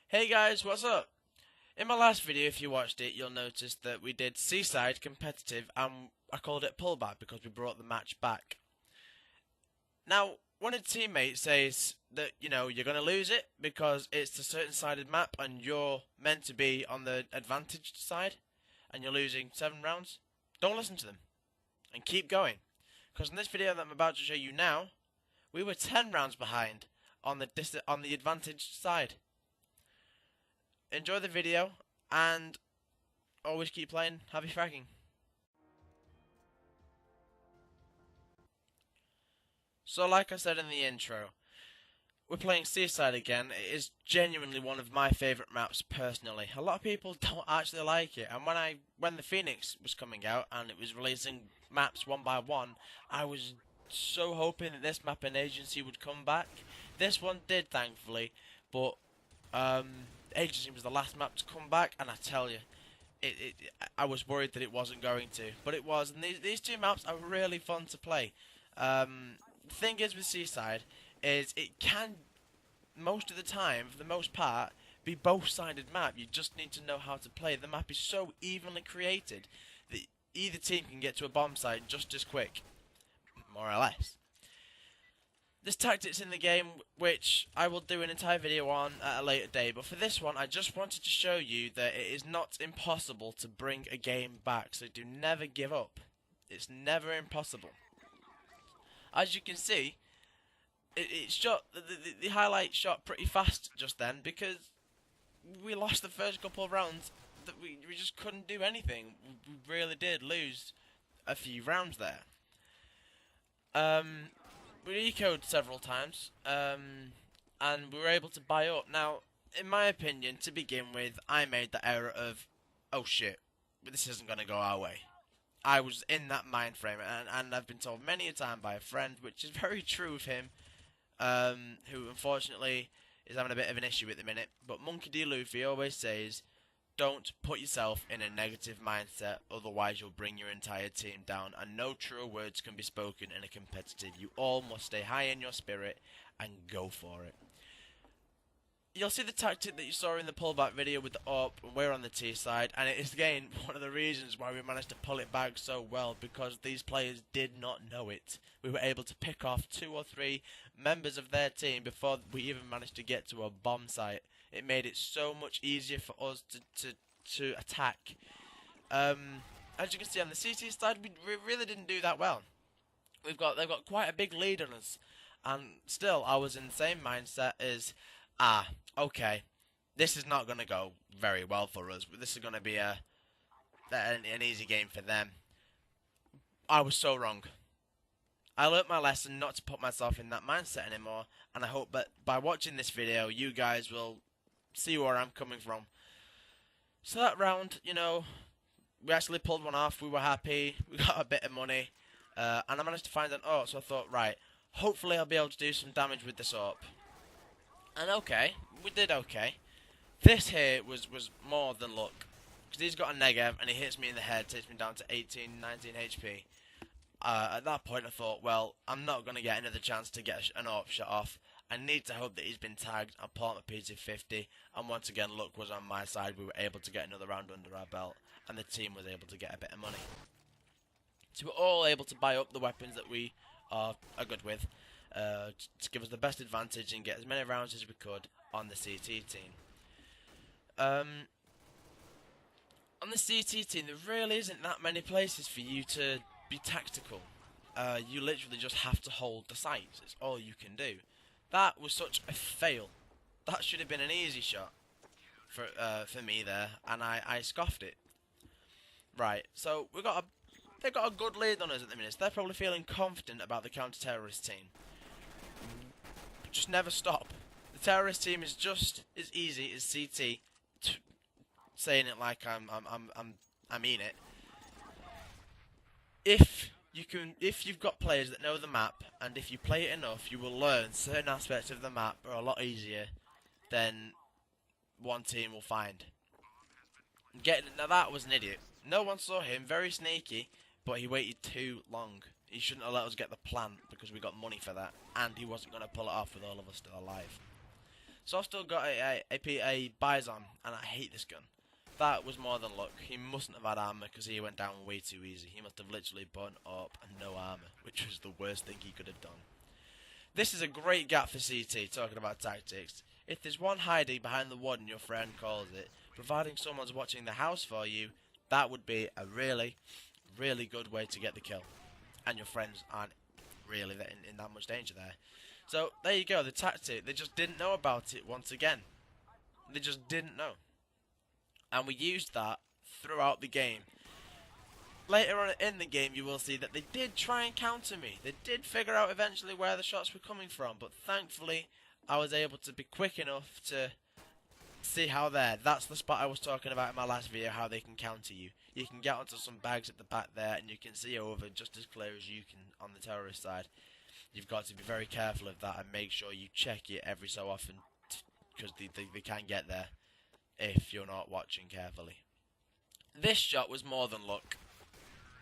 Hey guys, what's up? In my last video, if you watched it, you'll notice that we did Seaside competitive and I called it pullback because we brought the match back. Now, one of the teammates says that, you're going to lose it because it's a certain sided map and you're meant to be on the advantaged side and you're losing 7 rounds. Don't listen to them and keep going. Because in this video that I'm about to show you now, we were 10 rounds behind on the advantaged side. Enjoy the video, and always keep playing. Happy fragging. So like I said in the intro, we're playing Seaside again. It is genuinely one of my favourite maps personally. A lot of people don't actually like it, and when the Phoenix was coming out and it was releasing maps one by one, I was so hoping that this map and Agency would come back. This one did, thankfully, but Agency was the last map to come back, and I tell you, I was worried that it wasn't going to, but it was. And these two maps are really fun to play. The thing is with Seaside is it can, most of the time, for the most part, be both-sided map. You just need to know how to play. The map is so evenly created that either team can get to a bomb site just as quick, more or less. There's tactics in the game which I will do an entire video on at a later date, but for this one I just wanted to show you that it is not impossible to bring a game back, so do never give up. It's never impossible. As you can see, it shot the highlight shot pretty fast just then because we lost the first couple of rounds that we just couldn't do anything. We really did lose a few rounds there. We ecoed several times, and we were able to buy up. Now, in my opinion, to begin with, I made the error of, oh shit, this isn't going to go our way. I was in that mind frame, and I've been told many a time by a friend, which is very true of him, who unfortunately is having a bit of an issue at the minute, but Monkey D. Luffy always says, don't put yourself in a negative mindset, otherwise you'll bring your entire team down, and no truer words can be spoken in a competitive. You all must stay high in your spirit and go for it. You'll see the tactic that you saw in the pullback video with the AWP, and we're on the T side, and it is again one of the reasons why we managed to pull it back so well, because these players did not know it. We were able to pick off 2 or 3 members of their team before we even managed to get to a bomb site. It made it so much easier for us to attack. As you can see on the CT side, we really didn't do that well. They've got quite a big lead on us, and still I was in the same mindset as, okay, this is not going to go very well for us. This is going to be an easy game for them. I was so wrong. I learnt my lesson not to put myself in that mindset anymore, and I hope that by watching this video, you guys will see where I'm coming from. So that round, we actually pulled one off. We were happy. We got a bit of money, and I managed to find an AWP. So I thought, right, hopefully I'll be able to do some damage with this AWP. And okay, we did okay. This here was more than luck, because he's got a negative and he hits me in the head, takes me down to 18, 19 HP. At that point I thought, well, I'm not going to get another chance to get an AWP shot off. I need to hope that he's been tagged and pull out my PT50, and once again luck was on my side. We were able to get another round under our belt, and the team was able to get a bit of money. So we're all able to buy up the weapons that we are good with, to give us the best advantage and get as many rounds as we could on the CT team. On the CT team, there really isn't that many places for you to be tactical. You literally just have to hold the sights. It's all you can do. That was such a fail. That should have been an easy shot for me there, and I scoffed it. Right, so they've got a good lead on us at the minute. So they're probably feeling confident about the counter-terrorist team. Just never stop. The terrorist team is just as easy as CT. Saying it like I mean it. If you've got players that know the map, and if you play it enough, you will learn certain aspects of the map are a lot easier than one team will find. Now that was an idiot. No one saw him, very sneaky, but he waited too long. He shouldn't have let us get the plant because we got money for that, and he wasn't going to pull it off with all of us still alive. So I've still got a Bison, and I hate this gun. That was more than luck. He mustn't have had armor because he went down way too easy. He must have literally burnt up and no armor, which was the worst thing he could have done. This is a great gap for CT, talking about tactics. If there's one hiding behind the wooden, your friend calls it, providing someone's watching the house for you, that would be a really, really good way to get the kill. And your friends aren't really in that much danger there. So, there you go, the tactic. They just didn't know about it once again. They just didn't know. And we used that throughout the game. Later on in the game, you will see that they did try and counter me. They did figure out eventually where the shots were coming from, but thankfully, I was able to be quick enough to see how that's the spot I was talking about in my last video, how they can counter you. You can get onto some bags at the back there, and you can see over just as clear as you can on the terrorist side. You've got to be very careful of that and make sure you check it every so often, because they can get there if you're not watching carefully. This shot was more than luck.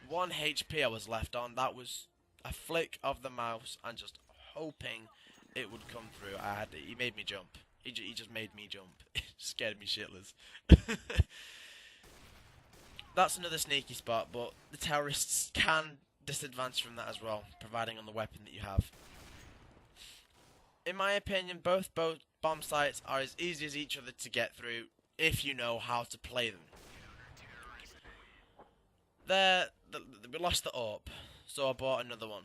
1 HP I was left on. That was a flick of the mouse and just hoping it would come through. He made me jump. He just made me jump. It scared me shitless. That's another sneaky spot, but the terrorists can disadvantage from that as well, providing on the weapon that you have. In my opinion, both bomb sites are as easy as each other to get through if you know how to play them. We lost the AWP, so I bought another one.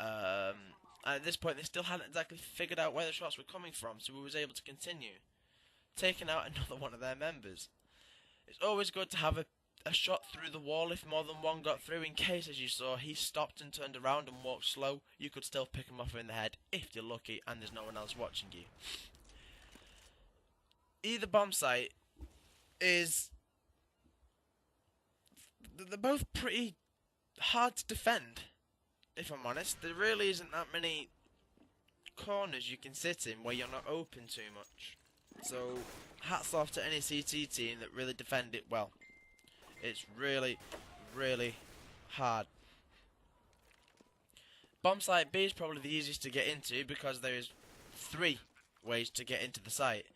And at this point, they still hadn't exactly figured out where the shots were coming from, so we was able to continue, taking out another one of their members. It's always good to have a shot through the wall if more than one got through, in case, as you saw, he stopped and turned around and walked slow. You could still pick him off in the head if you're lucky and there's no one else watching you. Either bomb site is... They're both pretty hard to defend, if I'm honest. There really isn't that many corners you can sit in where you're not open too much. So, hats off to any CT team that really defend it well. It's really, really hard. Bomb site B is probably the easiest to get into because there is 3 ways to get into the site.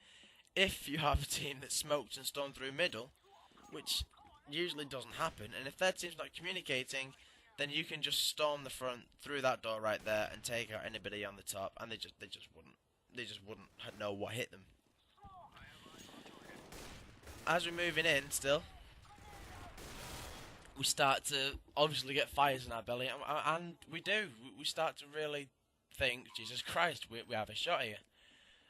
If you have a team that smokes and stormed through middle, which usually doesn't happen, and if their team's not communicating, then you can just storm the front through that door right there and take out anybody on the top, and they just wouldn't know what hit them. As we're moving in still, we start to obviously get fires in our belly, and we do. We start to really think, Jesus Christ, we have a shot here.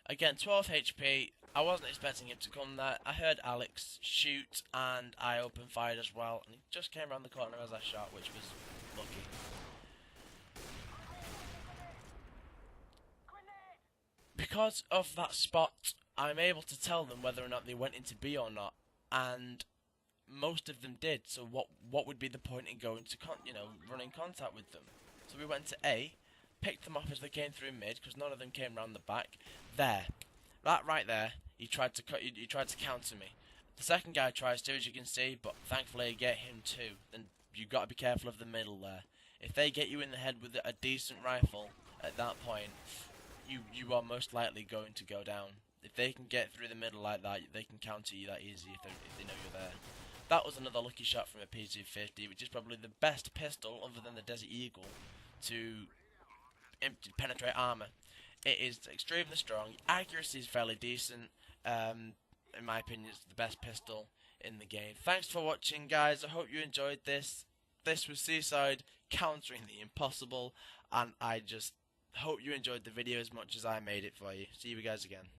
Again, 12 HP. I wasn't expecting him to come there. I heard Alex shoot, and I opened fire as well, and he just came around the corner as I shot, which was lucky. Because of that spot, I'm able to tell them whether or not they went into B or not, and most of them did. So what would be the point in going to running contact with them? So we went to A, picked them off as they came through mid, because none of them came round the back. There, that right there, he tried to counter me. The second guy tries to, as you can see, but thankfully I get him too. Then you got to be careful of the middle there. If they get you in the head with a decent rifle at that point, you are most likely going to go down. If they can get through the middle like that, they can counter you that easy if they know you're there. That was another lucky shot from a P250, which is probably the best pistol, other than the Desert Eagle, to penetrate armor. It is extremely strong. Accuracy is fairly decent. In my opinion, it's the best pistol in the game. Thanks for watching, guys. I hope you enjoyed this. This was Seaside countering the impossible, and I just hope you enjoyed the video as much as I made it for you. See you guys again.